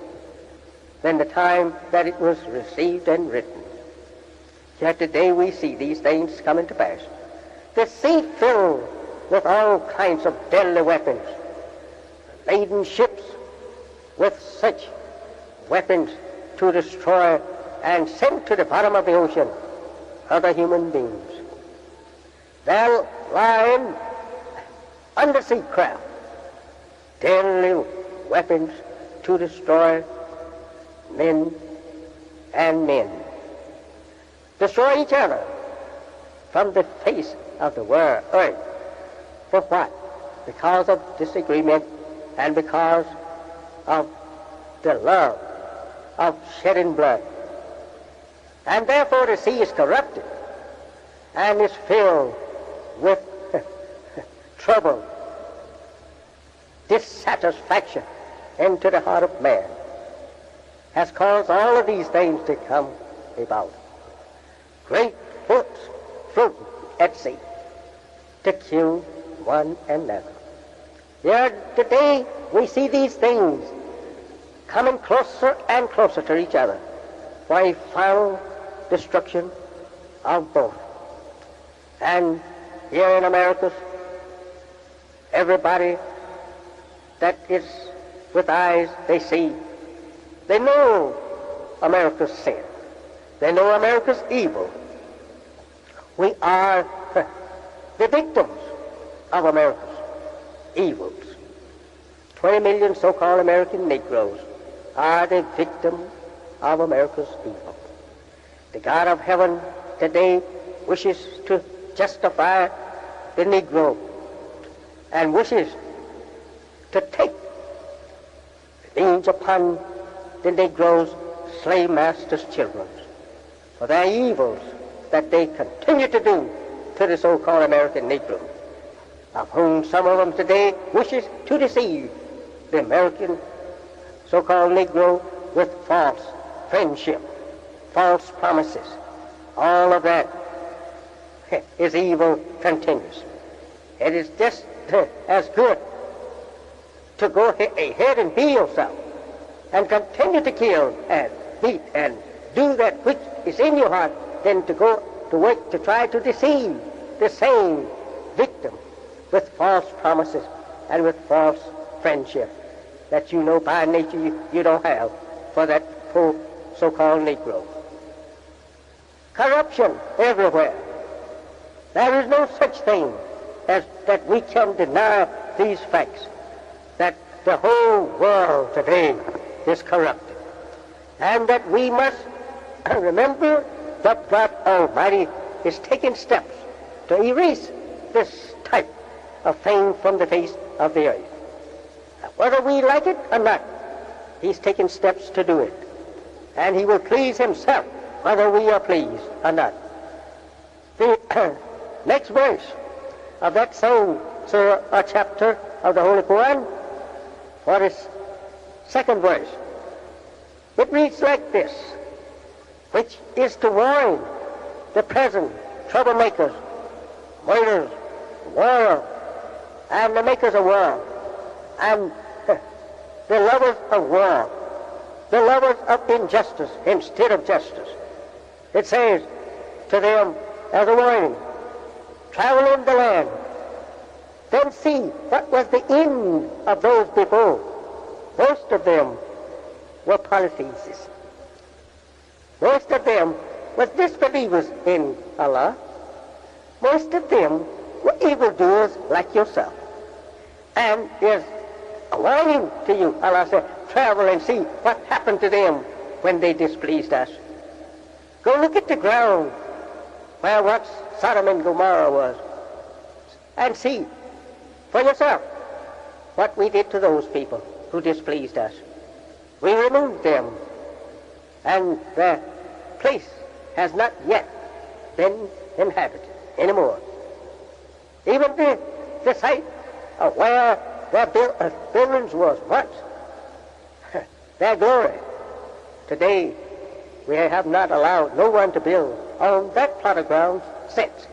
than the time that it was received and written. Yet today we see these things coming to pass. The sea filled with all kinds of deadly weapons, laden ships with such weapons to destroy and send to the bottom of the ocean other human beings. There lying undersea craft, deadly weapons to destroy men and men. Destroy each other from the face of the earth. For what? Because of disagreement and because of the love of shedding blood. And therefore the sea is corrupted and is filled with trouble, dissatisfaction into the heart of man, has caused all of these things to come about. Great boats float at sea to kill one another. Yet today we see these things coming closer and closer to each other for a final destruction of both. And here in America, everybody that is with eyes, they see, they know America's sin. They know America's evil. We are the victims of America's evils. 20 million so-called American Negroes are the victims of America's evil. The God of heaven today wishes to justify the Negro and wishes to take revenge upon the Negroes, slave masters' children, for their evils that they continue to do to the so-called American Negro, of whom some of them today wishes to deceive the American so-called Negro with false friendship, false promises. All of that is evil continues. It is just as good to go ahead and be yourself and continue to kill and beat and do that which is in your heart than to go to work to try to deceive the same victim with false promises and with false friendship that you know by nature you don't have for that poor so-called Negro. Corruption everywhere. There is no such thing as that we can deny these facts, that the whole world today is corrupted, and that we must remember that God Almighty is taking steps to erase this type of thing from the face of the earth. Whether we like it or not, he's taking steps to do it. And he will please himself whether we are pleased or not. The next verse of that same chapter of the Holy Quran, for its second verse, it reads like this, which is to warn the present troublemakers, murderers, war, and the makers of war, and the lovers of war, the lovers of injustice instead of justice. It says to them as a warning, travel in the land, then see what was the end of those before. Most of them were polytheists. Most of them were disbelievers in Allah. Most of them were evildoers like yourself. And there's a warning to you. Allah said, travel and see what happened to them when they displeased us. Go look at the ground where what Sodom and Gomorrah was, and see for yourself what we did to those people who displeased us. We removed them, and their place has not yet been inhabited anymore. Even the site of where their buildings was once, their glory. Today, we have not allowed no one to build on that plot of ground since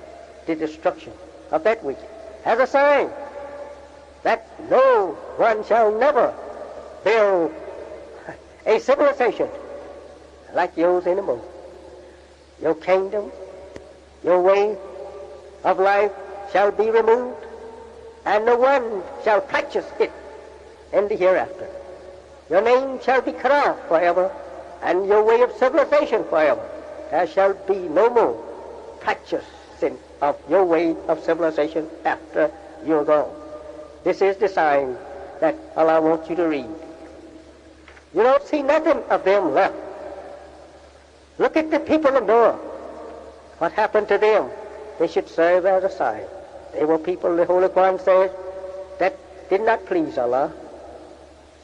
the destruction of that wicked, as a sign that no one shall never build a civilization like yours anymore. Your kingdom, your way of life shall be removed, and no one shall practice it in the hereafter. Your name shall be cut off forever, and your way of civilization forever. There shall be no more practicing of your way of civilization after you're gone. This is the sign that Allah wants you to read. You don't see nothing of them left. Look at the people of Noah. What happened to them? They should serve as a sign. They were people, the Holy Quran says, that did not please Allah.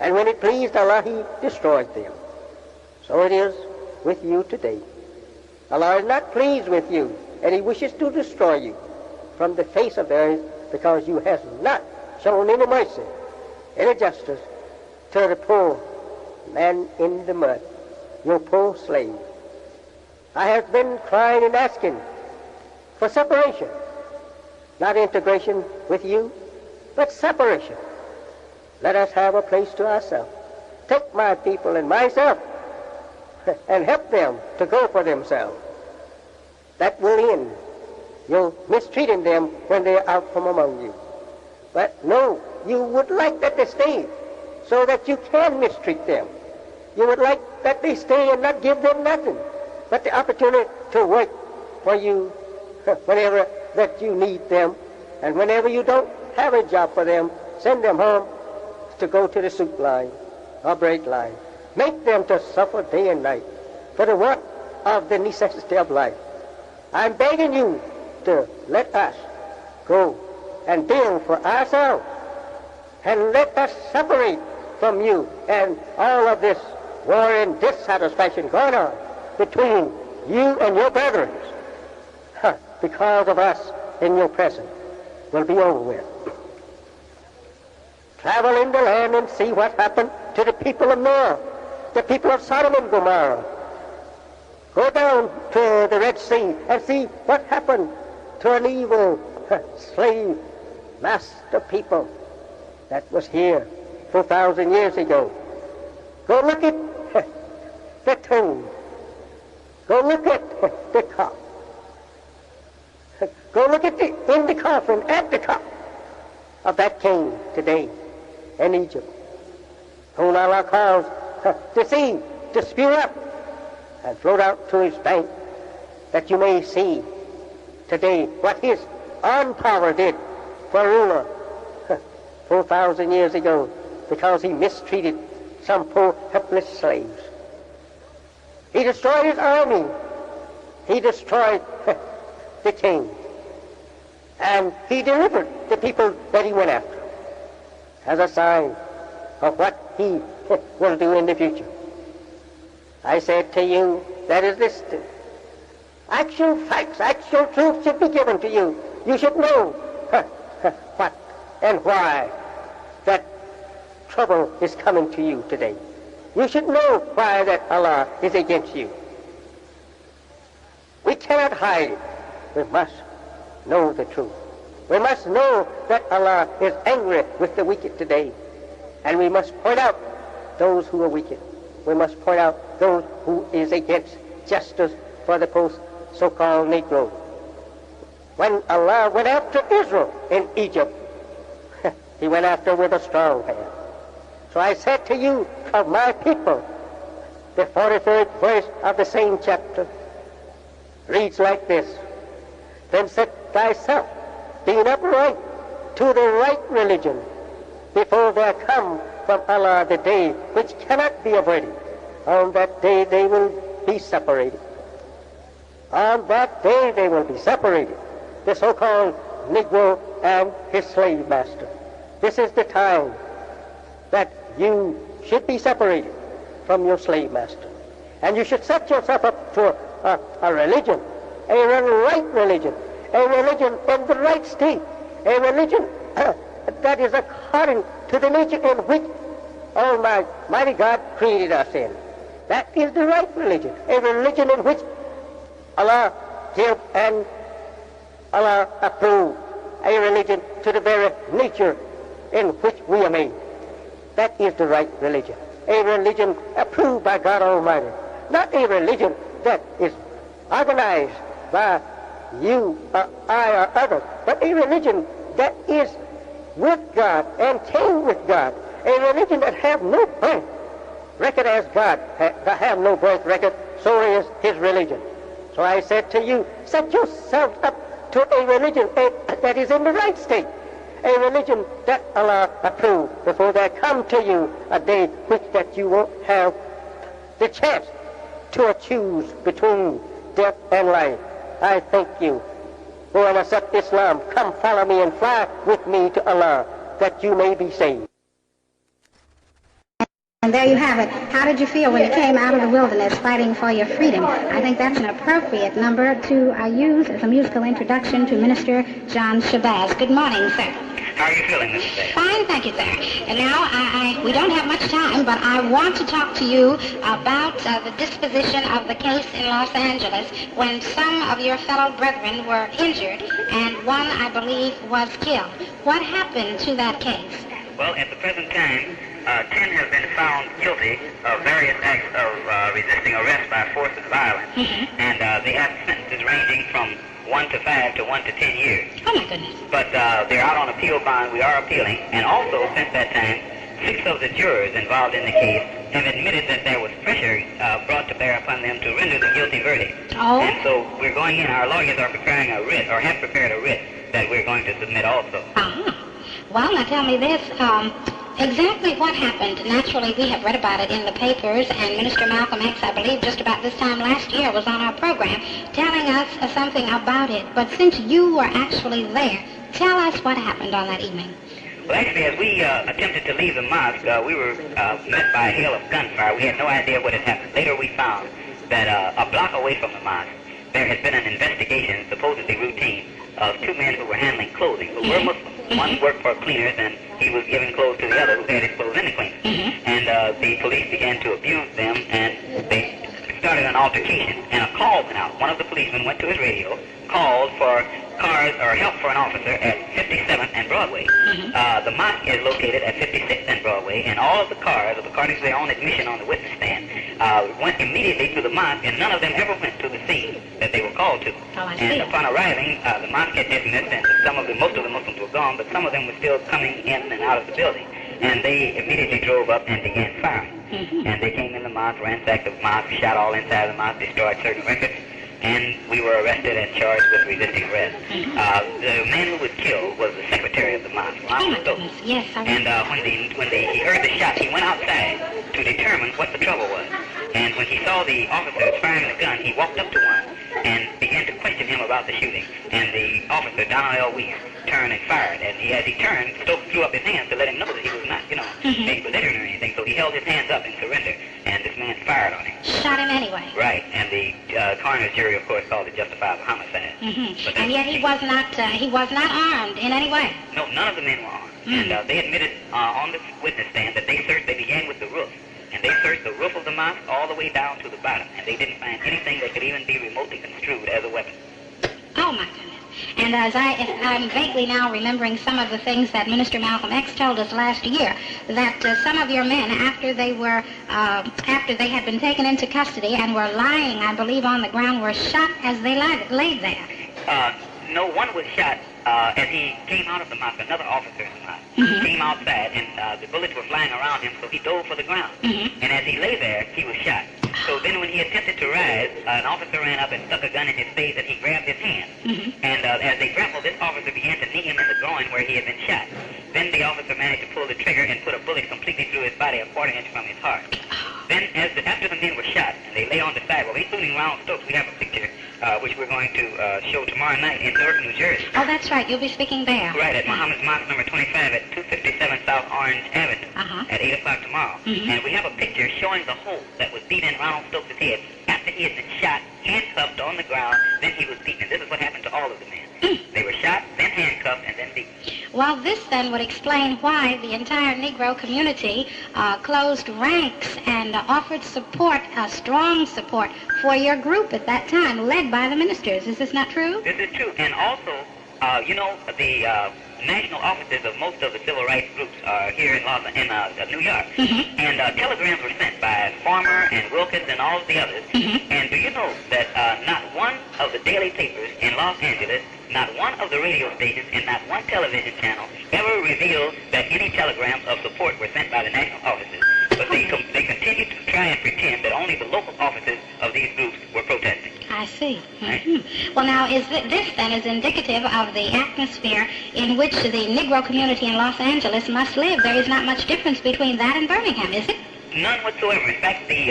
And when it pleased Allah, he destroyed them. So it is with you today. Allah is not pleased with you, and he wishes to destroy you from the face of the earth, because you have not shown any mercy, any justice to the poor man in the mud, your poor slave. I have been crying and asking for separation, not integration with you, but separation. Let us have a place to ourselves. Take my people and myself and help them to go for themselves. That will end. You're mistreating them when they're out from among you. But no, you would like that they stay so that you can mistreat them. You would like that they stay and not give them nothing but the opportunity to work for you whenever that you need them. And whenever you don't have a job for them, send them home to go to the soup line or break line. Make them to suffer day and night for the want of the necessity of life. I'm begging you to let us go and build for ourselves, and let us separate from you and all of this war and dissatisfaction going on between you and your brethren, because of us in your presence, will be over with. Travel in the land and see what happened to the people of Noah, the people of Sodom and Gomorrah. Go down to the Red Sea and see what happened to an evil slave master people that was here 4,000 years ago. Go look at the tomb. Go look at the cup. Go look at in the coffin at the cup of that king today in Egypt, whom Allah calls to see, to spew up and float out to his bank, that you may see today what his own power did for a ruler 4,000 years ago, because he mistreated some poor helpless slaves. He destroyed his army. He destroyed the king. And he delivered the people that he went after as a sign of what he will do in the future. I said to you, that is this. Actual facts, actual truth should be given to you. You should know what and why that trouble is coming to you today. You should know why that Allah is against you. We cannot hide it. We must know the truth. We must know that Allah is angry with the wicked today. And we must point out those who are wicked. We must point out those who is against justice for the so-called Negro. When Allah went after Israel in Egypt, he went after with a strong hand. So I said to you, of my people, the 43rd verse of the same chapter reads like this: Then set thyself, being upright, to the right religion, before there come from Allah the day which cannot be avoided. On that day they will be separated. On that day they will be separated, the so-called Negro and his slave master. This is the time that you should be separated from your slave master. And you should set yourself up to a religion, a right religion, a religion in the right state, a religion that is according to the nature in which Almighty God created us in. That is the right religion, a religion in which Allah give and Allah approve, a religion to the very nature in which we are made. That is the right religion, a religion approved by God Almighty, not a religion that is organized by you or I or others, but a religion that is with God and came with God, a religion that have no birth record as God have no birth record, so is his religion. So I said to you, set yourself up to a religion that is in the right state, a religion that Allah approved, before there come to you a day which that you won't have the chance to choose between death and life. I thank you. Go and accept Islam. Come follow me and fly with me to Allah, that you may be saved. And there you have it. How did you feel when you came out of the wilderness fighting for your freedom? I think that's an appropriate number to use as a musical introduction to Minister John Shabazz. Good morning, sir. How are you feeling, Mrs. Day? Fine, thank you, sir. And now, we don't have much time, but I want to talk to you about the disposition of the case in Los Angeles when some of your fellow brethren were injured and one, I believe, was killed. What happened to that case? Well, at the present time, 10 have been found guilty of various acts of resisting arrest by force and violence, and they have sentences ranging from 1 to 5 to 1 to 10 years. Oh, my goodness. But they're out on appeal bond. We are appealing, and also since that time, 6 of the jurors involved in the case have admitted that there was pressure brought to bear upon them to render the guilty verdict. Oh. And so we're going in. Our lawyers are preparing a writ, or have prepared a writ, that we're going to submit also. Uh-huh. Well, now tell me this. Exactly what happened? Naturally, we have read about it in the papers, and Minister Malcolm X, I believe, just about this time last year was on our program telling us something about it. But since you were actually there, tell us what happened on that evening. Well, actually, as we attempted to leave the mosque, we were met by a hail of gunfire. We had no idea what had happened. Later, we found that a block away from the mosque, there had been an investigation, supposedly routine, of 2 men who were handling clothing, who were Muslims. One worked for cleaners, and he was giving clothes to the other who had his clothes in the cleaners. And the police began to abuse them, and they started an altercation, and a call went out. One of the policemen went to his radio, called for cars or help for an officer at 57th and Broadway. The mosque is located at 56th and Broadway, and all of the cars, according to their own admission on the witness stand, went immediately to the mosque, and none of them ever went to the scene that they were called to. And upon arriving, the mosque had dismissed, and most of the Muslims were gone, but some of them were still coming in and out of the building. And they immediately drove up and began firing. And they came in the mosque, ransacked the mosque, shot all inside the mosque, destroyed certain records, and we were arrested and charged with resisting arrest. The man who was killed was the secretary of the mosque, Ronald Stokes. Yes, I And when he heard the shot, he went outside to determine what the trouble was. And when he saw the officers firing the gun, he walked up to one and began to question him about the shooting. And the officer, Donald L. Weiss, turned and fired. And as he turned, Stokes threw up his hands to let him know that he was not, being belligerent or anything. So he held his hands up in surrender, and this man fired on him. Shot him anyway. Right, and the coroner's jury, of course, called it justifiable homicide. And yet he was not armed in any way. No, none of the men were armed. And they admitted on the witness stand that they began with the roof. And they searched the roof of the mosque all the way down to the bottom, and they didn't find anything that could even be remotely construed as a weapon. Oh, my goodness. And I'm vaguely now remembering some of the things that Minister Malcolm X told us last year, that some of your men, after they had been taken into custody and were lying, I believe, on the ground, were shot as they laid there. No, one was shot as he came out of the mosque. Another officer in the mosque came outside, and the bullets were flying around him, so he dove for the ground. And as he lay there, he was shot. So then when he attempted to rise, an officer ran up and stuck a gun in his face, and he grabbed his hand. And as they grappled, this officer began to knee him in the groin where he had been shot. Then the officer managed to pull the trigger and put a bullet completely through his body, a quarter-inch from his heart. Then after the men were shot, and they lay on the sidewalk, including Ronald Stokes, we have a picture which we're going to show tomorrow night in Newark, New Jersey. Oh, that's right. You'll be speaking there. Right, at Muhammad's Mosque number 25 at 257 South Orange Avenue at 8 o'clock tomorrow. And we have a picture showing the hole that was beat in Ronald Stokes' head after he had been shot, handcuffed on the ground, then he was beaten. And this is what happened to all of the men. They were shot, then handcuffed, and then beaten. Well, this then would explain why the entire Negro community closed ranks and offered support, strong support, for your group at that time, led by the ministers. Is this not true? This is true. And also, the national offices of most of the civil rights groups are here in New York. And telegrams were sent by Farmer and Wilkins and all of the others. And do you know that not one of the daily papers in Los Angeles, not one of the radio stations, and not one television channel ever revealed that any telegrams of support were sent by the national offices. But they continued to try and pretend that only the local offices of these groups were protesting. I see. Well, now, this then is indicative of the atmosphere in which the Negro community in Los Angeles must live. There is not much difference between that and Birmingham, is it? None whatsoever. In fact, the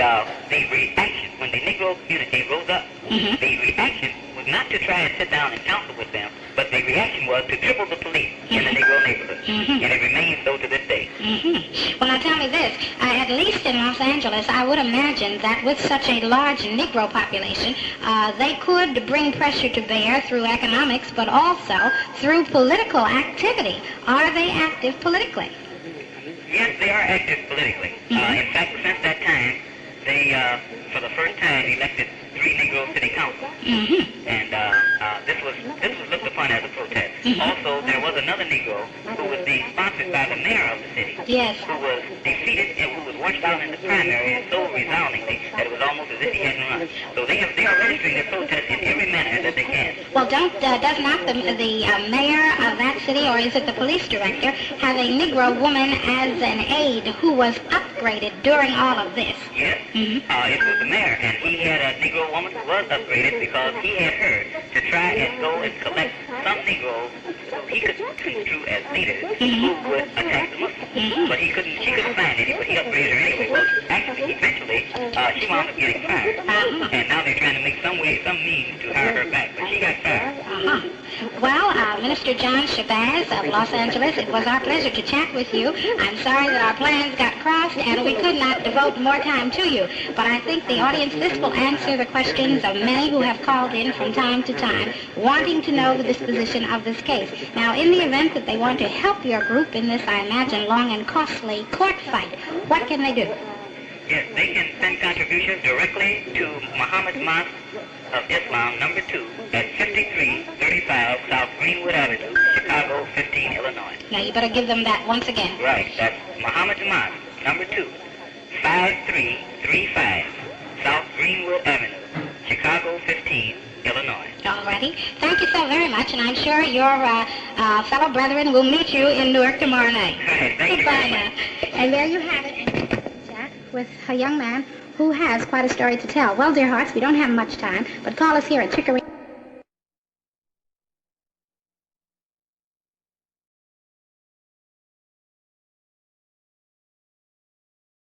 reaction, when the Negro community rose up, the reaction was not to try and sit down and counsel with them, but the reaction was to triple the police in the Negro neighborhood. And it remains so to this day. Well, now tell me this. At least in Los Angeles, I would imagine that with such a large Negro population, they could bring pressure to bear through economics, but also through political activity. Are they active politically? Yes, they are active politically. In fact, since that time, they, for the first time, elected 3 Negro city councils. And this was looked upon as a protest. Also, there was another Negro who was being sponsored by the mayor of the city, who was defeated and who was washed out in the primary so resoundingly that it was almost as if he hadn't run. So they are registering their protest in every manner that they can. Well, does not the mayor of that city, or is it the police director, have a Negro woman as an aide who was upgraded during all of this? Yes, it was the mayor, and he had a Negro woman who was upgraded because he had her to try and go and collect some Negroes who he could construe as leaders who would attack the Muslims. But she couldn't find any, but he upgraded her anyway. Well, actually, eventually, she wound up getting fired. And now they're trying to make some means to hire her back, but she got fired. Well, Minister John Shabazz of Los Angeles, it was our pleasure to chat with you. I'm sorry that our plans got crossed and we could not devote more time to you. But I think the audience, this will answer the questions of many who have called in from time to time, wanting to know the disposition of this case. Now, in the event that they want to help your group in this, I imagine, long and costly court fight, what can they do? Yes, they can send contributions directly to Muhammad's Mosque of Islam, number 2, at 5335 South Greenwood Avenue, Chicago, 15, Illinois. Now, you better give them that once again. Right, that's Muhammad's Mosque, number 2, 5335 South Greenwood Avenue, Chicago, 15, Illinois. All righty. Thank you so very much, and I'm sure your fellow brethren will meet you in Newark tomorrow night. Right, thank you very much. And there you have it, Jack, with a young man who has quite a story to tell. Well, dear hearts, we don't have much time, but call us here at Chicory.